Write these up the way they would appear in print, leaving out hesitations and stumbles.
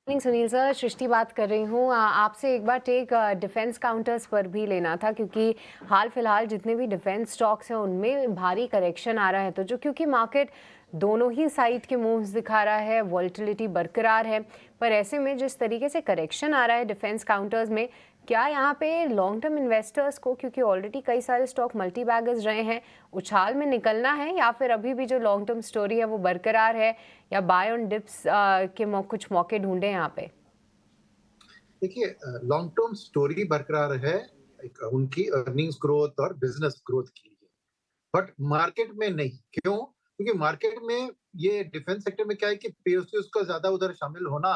नहीं सुनील सर, सृष्टि बात कर रही हूँ। आपसे एक बार टेक डिफेंस काउंटर्स पर भी लेना था, क्योंकि हाल फिलहाल जितने भी डिफेंस स्टॉक्स हैं उनमें भारी करेक्शन आ रहा है। तो जो क्योंकि मार्केट दोनों ही साइड के मूव्स दिखा रहा है, वॉलेटिलिटी बरकरार है, पर ऐसे में जिस तरीके से करेक्शन आ रहा है डिफेंस काउंटर्स में, क्या यहाँ पे लॉन्ग टर्म इन्वेस्टर्स को, क्योंकि ऑलरेडी कई सारे स्टॉक मल्टी बैगर्स रहे हैं, उछाल में निकलना है, या फिर अभी भी जो लॉन्ग टर्म स्टोरी है वो बरकरार है, या बाय ऑन डिप्स के कुछ मौके ढूंढे यहाँ पे? देखिए, लॉन्ग टर्म स्टोरी बरकरार है एक उनकी अर्निंग्स ग्रोथ और बिजनेस ग्रोथ की लिए, बट मार्केट में नहीं। क्यों? क्योंकि मार्केट में ये डिफेंस सेक्टर में क्या है कि पीएसयूज का ज्यादा उधर शामिल होना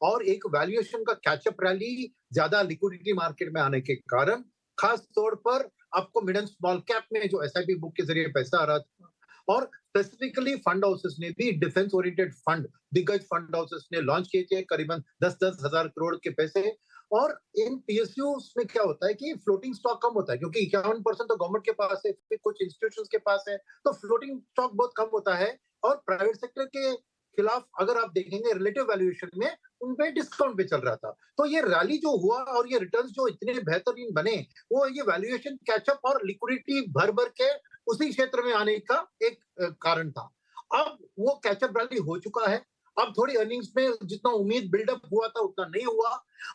और एक वैल्यूएशन का कैचअप रैली, ज्यादा लिक्विडिटी मार्केट में आने के कारण, खास तौर पर आपको मिड एंड स्मॉल कैप में जो एसआईपी बुक के जरिए पैसा आ रहा था, और स्पेसिफिकली फंड हाउसेस ने भी डिफेंस ओरिएंटेड फंड, दिग्गज फंड हाउसेस ने लॉन्च किए थे करीबन 10-10 हजार करोड़ के पैसे। और इन पीएसयू में क्या होता है कि फ्लोटिंग स्टॉक कम होता है, क्योंकि 51% तो गवर्नमेंट के पास है, फिर कुछ इंस्टीट्यूशंस के पास है, तो फ्लोटिंग स्टॉक बहुत कम होता है। और प्राइवेट सेक्टर के खिलाफ अगर आप देखेंगे रिलेटिव वैल्यूएशन में, उन पे डिस्काउंट पे चल रहा था। तो ये रैली जो हुआ और ये रिटर्न्स जो इतने बेहतरीन बने, वो ये वैल्यूएशन कैचअप और लिक्विडिटी भर भर के उसी क्षेत्र में आने का एक कारण था। अब वो कैचअप रैली हो चुका है। अब थोड़ी अर्निंग्स में जितना उम्मीद बिल्डअप हुआ था उतना नहीं हुआ।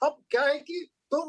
अब क्या है कि तो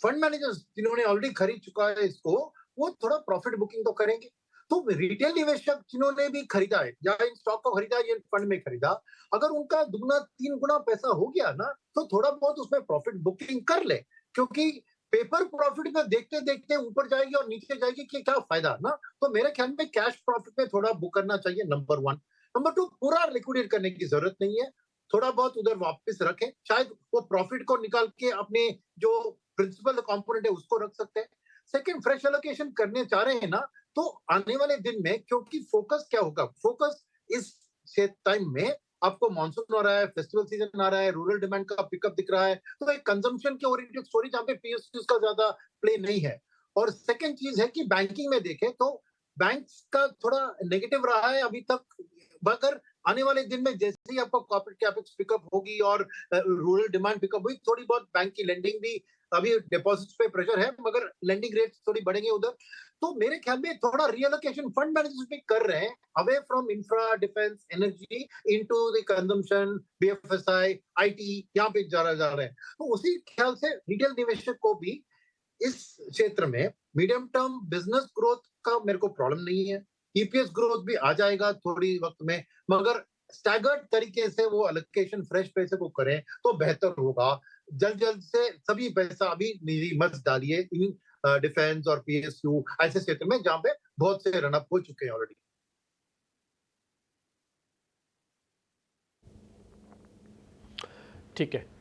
फंड मैनेजर्स जिन्होंने ऑलरेडी खरीद चुका है इसको, वो थोड़ा प्रॉफिट बुकिंग तो करेंगे। तो रिटेल निवेशक जिन्होंने भी खरीदा है या इन स्टॉक को खरीदा या फंड में खरीदा, अगर उनका दुगना तीन गुना पैसा हो गया ना, तो थोड़ा बहुत उसमें प्रॉफिट बुकिंग कर ले। क्योंकि पेपर प्रॉफिट में देखते देखते ऊपर जाएगी और नीचे जाएगी कि क्या फायदा ना। तो मेरे ख्याल में कैश प्रॉफिट में थोड़ा बुक करना चाहिए, नंबर वन। नंबर टू, पूरा लिक्विडेट करने की जरूरत नहीं है। थोड़ा बहुत उधर वापस रखें, शायद वो प्रॉफिट को निकाल के अपने जो प्रिंसिपल कंपोनेंट है उसको रख सकते हैं। सेकंड, फ्रेश एलोकेशन करने चाह रहे हैं ना, तो आने वाले दिन में, क्योंकि फोकस क्या होगा, फोकस इस टाइम में आपको मानसून हो रहा है, फेस्टिवल सीजन आ रहा है, रूरल डिमांड का पिकअप दिख रहा है, तो एक कंजम्पशन के ओरिएंटेड स्टोरी जहां पे पीएसयू का ज्यादा प्ले नहीं है। और सेकंड चीज है कि बैंकिंग में देखें तो बैंक्स का थोड़ा नेगेटिव रहा है अभी तक, मगर आने वाले दिन में जैसे ही आपको कॉर्पोरेट कैपेक्स पिकअप होगी और रूरल डिमांड पिकअप हुई, थोड़ी बहुत बैंक की लेंडिंग भी, अभी डिपॉजिट्स पे प्रेशर है मगर लेंडिंग रेट्स थोड़ी बढ़ेंगे उधर। तो मेरे ख्याल में थोड़ा रिएलोकेशन फंड मैनेजर्स भी कर रहे हैं, away from infra, defence, energy into the consumption, BFSI, IT, यहाँ पे जा रहे हैं। तो उसी ख्याल से रिटेल निवेशक को भी इस क्षेत्र में मीडियम टर्म बिजनेस ग्रोथ का मेरे को प्रॉब्लम नहीं है। ईपीएस ग्रोथ भी आ जाएगा थोड़ी वक्त में, मगर स्टैगर्ड तरीके से वो अलोकेशन फ्रेश पैसे को करें तो बेहतर होगा। जल्द जल्द से सभी पैसा अभी निजी मत डालिए इन डिफेंस और पीएसयू ऐसे क्षेत्र में जहां पे बहुत से रनअप हो चुके हैं ऑलरेडी। ठीक है।